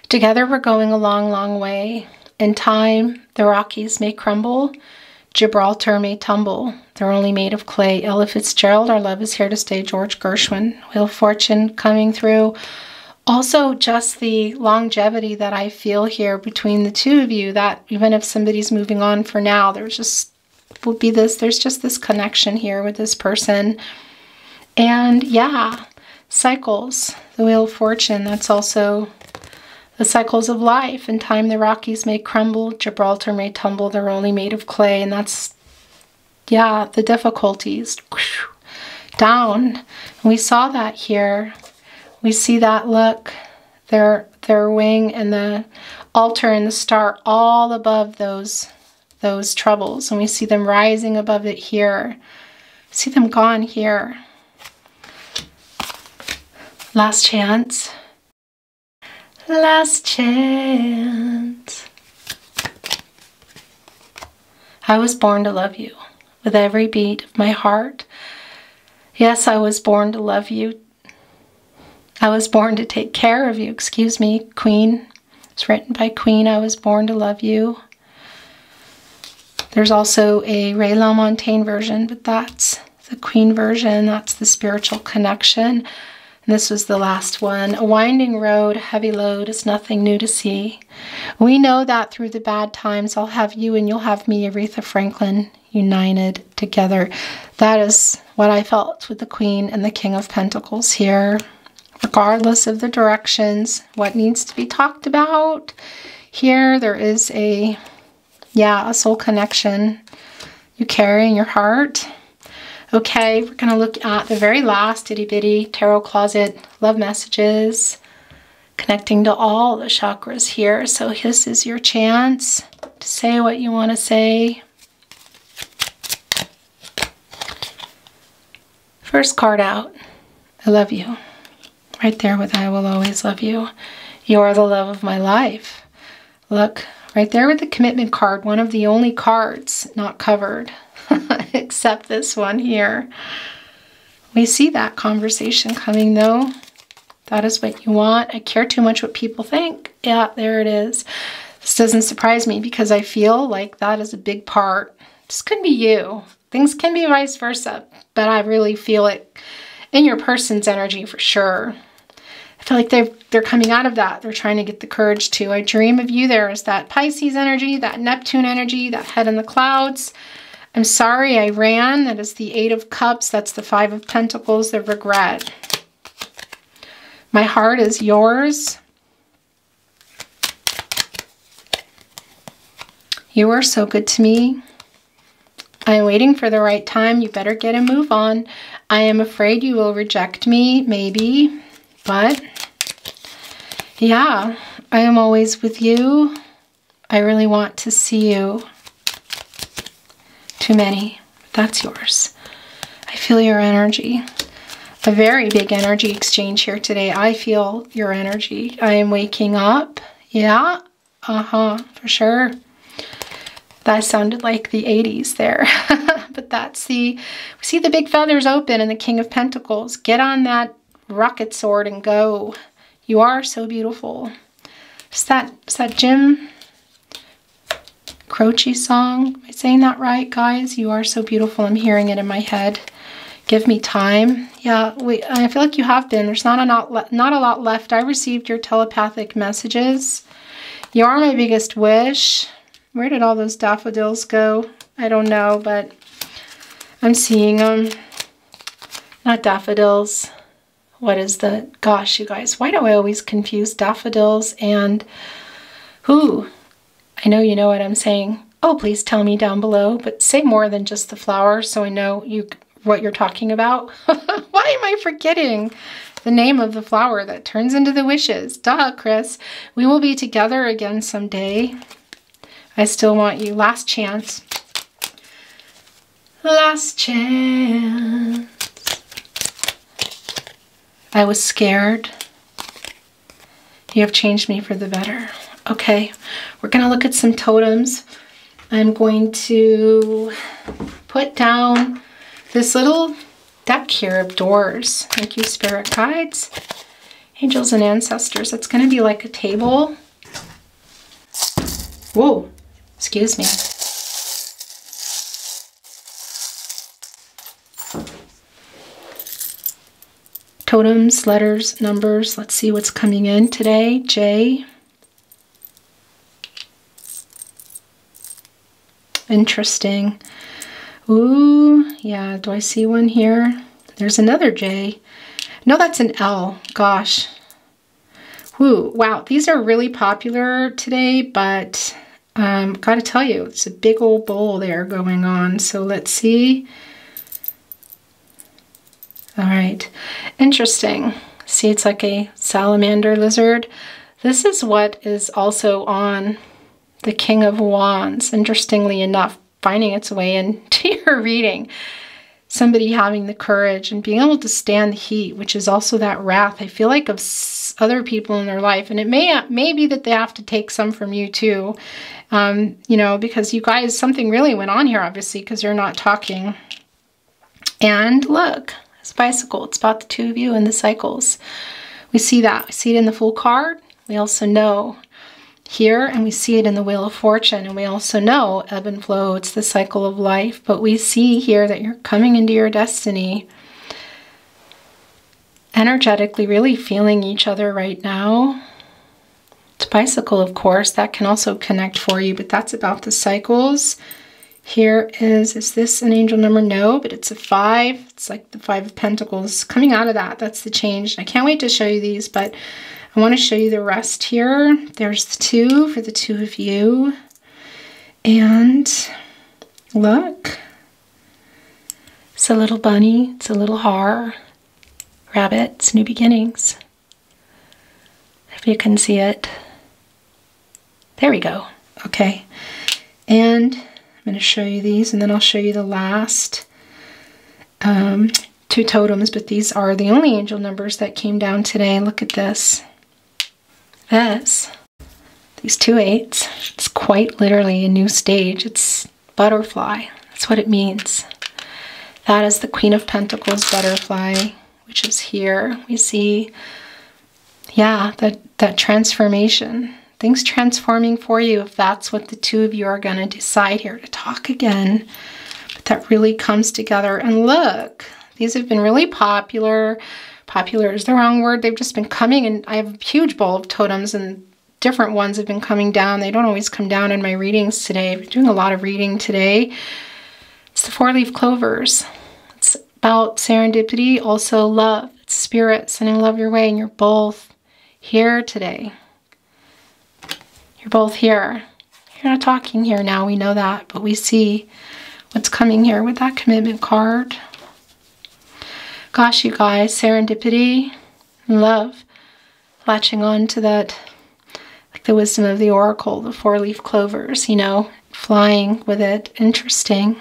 Together we're going a long, long way. In time, the Rockies may crumble, Gibraltar may tumble. They're only made of clay. Ella Fitzgerald, our love is here to stay. George Gershwin, Wheel of Fortune coming through. Also, just the longevity that I feel here between the two of you, that even if somebody's moving on for now, there's just this connection here with this person. And yeah, cycles, the Wheel of Fortune, that's also the cycles of life. In time, the Rockies may crumble, Gibraltar may tumble, they're only made of clay. And that's, yeah, the difficulties. Down. And we saw that here. We see that, look, their wing and the altar and the star all above those troubles. And we see them rising above it here. See them gone here. Last chance. Last chance. I was born to love you with every beat of my heart. Yes, I was born to love you. I was born to take care of you. Excuse me, Queen. It's written by Queen. I was born to love you. There's also a Ray LaMontagne version, but that's the Queen version. That's the spiritual connection. And this was the last one. A winding road, a heavy load is nothing new to see. We know that through the bad times, I'll have you and you'll have me, Aretha Franklin, united together. That is what I felt with the Queen and the King of Pentacles here. Regardless of the directions, what needs to be talked about. Here, there is a soul connection you carry in your heart. Okay, we're going to look at the very last itty bitty tarot closet love messages, connecting to all the chakras here. So this is your chance to say what you want to say. First card out, I love you. Right there with I will always love you. You are the love of my life. Look, right there with the commitment card, one of the only cards not covered. except this one here. We see that conversation coming though. That is what you want. I care too much what people think. Yeah, there it is. This doesn't surprise me because I feel like that is a big part. This could be you. Things can be vice versa, but I really feel it in your person's energy for sure. I feel like they're coming out of that. They're trying to get the courage to. I dream of you. There is that Pisces energy, that Neptune energy, that head in the clouds. I'm sorry I ran. That is the 8 of Cups. That's the 5 of Pentacles, the regret. My heart is yours. You are so good to me. I am waiting for the right time. You better get a move on. I am afraid you will reject me, maybe. But yeah, I am always with you. I really want to see you. Too many. That's yours. I feel your energy. A very big energy exchange here today. I feel your energy. I am waking up. Yeah. For sure. That sounded like the 80s there. But that's we see the big feathers open and the King of Pentacles. Get on that rocket sword and go. You are so beautiful. Is that Jim Croce song? Am I saying that right, guys? You are so beautiful. I'm hearing it in my head. Give me time. Yeah, I feel like you have been. There's not a lot left. I received your telepathic messages. You are my biggest wish. Where did all those daffodils go? I don't know, but I'm seeing them. Not daffodils. What is the... Gosh, you guys, why do I always confuse daffodils and... Who? I know you know what I'm saying. Oh, please tell me down below, but say more than just the flower so I know what you're talking about. Why am I forgetting the name of the flower that turns into the wishes? Duh, Chris. We will be together again someday. I still want you. Last chance. Last chance. I was scared. You have changed me for the better. Okay, we're going to look at some totems. I'm going to put down this little deck here of doors. Thank you, spirit guides, angels, and ancestors. It's going to be like a table. Whoa, excuse me. Totems, letters, numbers. Let's see what's coming in today. J. Interesting. Ooh, yeah. Do I see one here? There's another J. No, that's an L. Gosh. Woo, wow. These are really popular today, but gotta tell you, it's a big old bowl there going on. So let's see. All right, interesting. See, it's like a salamander lizard. This is what is also on the King of Wands, interestingly enough, finding its way into your reading. Somebody having the courage and being able to stand the heat, which is also that wrath, I feel like, of other people in their life. And it may be that they have to take some from you too, you know, because you guys, something really went on here, obviously, because you're not talking. And look. Bicycle. It's about the two of you and the cycles. We see that. We see it in the Fool card. We also know here, and we see it in the Wheel of Fortune, and we also know ebb and flow. It's the cycle of life. But we see here that you're coming into your destiny energetically, really feeling each other right now. It's bicycle, of course. That can also connect for you, but that's about the cycles. Here is this an angel number? No, but it's a 5. It's like the 5 of Pentacles. Coming out of that, that's the change. I can't wait to show you these, but I want to show you the rest here. There's the 2 for the two of you. And look. It's a little bunny. It's a little rabbit. It's new beginnings. If you can see it. There we go. Okay. And I'm going to show you these, and then I'll show you the last 2 totems, but these are the only angel numbers that came down today. Look at this. These 2 8s, it's quite literally a new stage. It's butterfly. That's what it means. That is the Queen of Pentacles butterfly, which is here. We see, yeah, that transformation. Things transforming for you if that's what the two of you are going to decide here to talk again. But that really comes together. And look, these have been really popular. Popular is the wrong word. They've just been coming, and I have a huge bowl of totems, and different ones have been coming down. They don't always come down in my readings today. I've been doing a lot of reading today. It's the four-leaf clovers. It's about serendipity, also love. It's spirit sending love your way, and you're both here today. You're both here. You're not talking here now, we know that, but we see what's coming here with that commitment card. Gosh, you guys, serendipity, love, latching on to that, like the wisdom of the oracle, the four-leaf clovers, you know, flying with it. Interesting.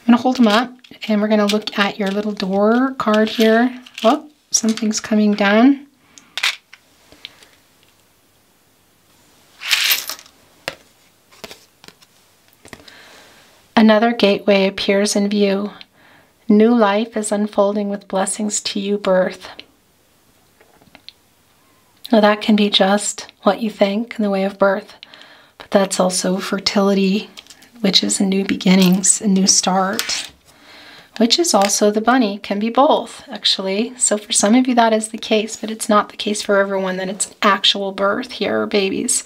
I'm going to hold them up, and we're going to look at your little door card here. Oh, something's coming down. Another gateway appears in view. New life is unfolding with blessings to you, birth. Now that can be just what you think in the way of birth, but that's also fertility, which is a new beginnings, a new start, which is also the bunny, can be both, actually. So for some of you that is the case, but it's not the case for everyone that it's actual birth here, or babies.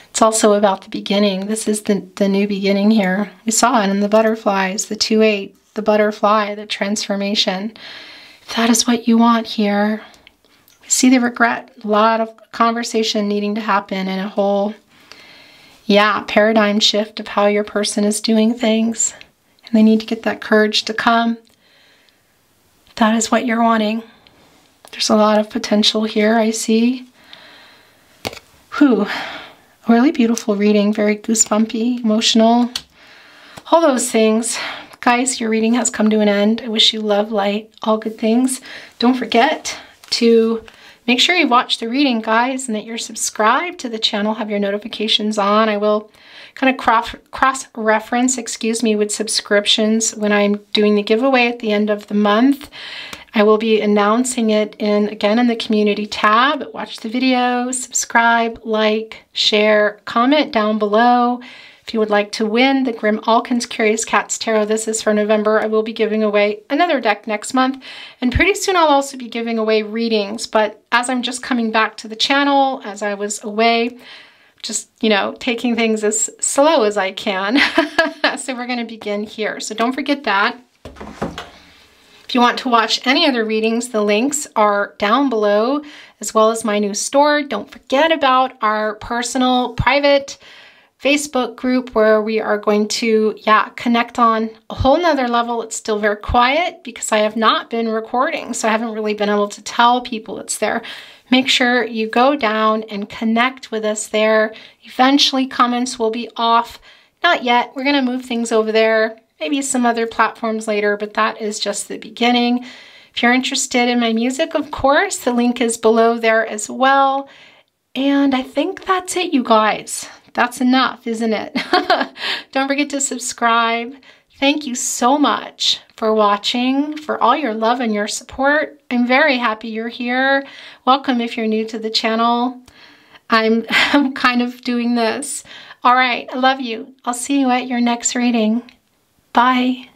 It's also about the beginning. This is the new beginning here. We saw it in the butterflies, the 2-8, the butterfly, the transformation. If that is what you want here, we see the regret, a lot of conversation needing to happen, and a whole, yeah, paradigm shift of how your person is doing things. And they need to get that courage to come. If that is what you're wanting. There's a lot of potential here, I see. Whew. Really beautiful reading, very goosebumpy, emotional, all those things. Guys, your reading has come to an end. I wish you love, light, all good things. Don't forget to make sure you watch the reading, guys, and that you're subscribed to the channel, have your notifications on. I will kind of cross-reference, with subscriptions when I'm doing the giveaway at the end of the month. I will be announcing it again in the community tab. Watch the video, subscribe, like, share, comment down below. If you would like to win the Grimalkin's Curious Cats Tarot, this is for November. I will be giving away another deck next month. And pretty soon I'll also be giving away readings. But as I'm just coming back to the channel, as I was away, just, you know, taking things as slow as I can. So we're going to begin here. So don't forget that. If you want to watch any other readings, the links are down below, as well as my new store. Don't forget about our personal, private Facebook group where we are going to, connect on a whole nother level. It's still very quiet because I have not been recording, so I haven't really been able to tell people it's there. Make sure you go down and connect with us there. Eventually, comments will be off. Not yet. We're going to move things over there. Maybe some other platforms later, but that is just the beginning. If you're interested in my music, of course, the link is below there as well. And I think that's it, you guys. That's enough, isn't it? Don't forget to subscribe. Thank you so much for watching, for all your love and your support. I'm very happy you're here. Welcome if you're new to the channel. I'm kind of doing this. All right, I love you. I'll see you at your next reading. Bye.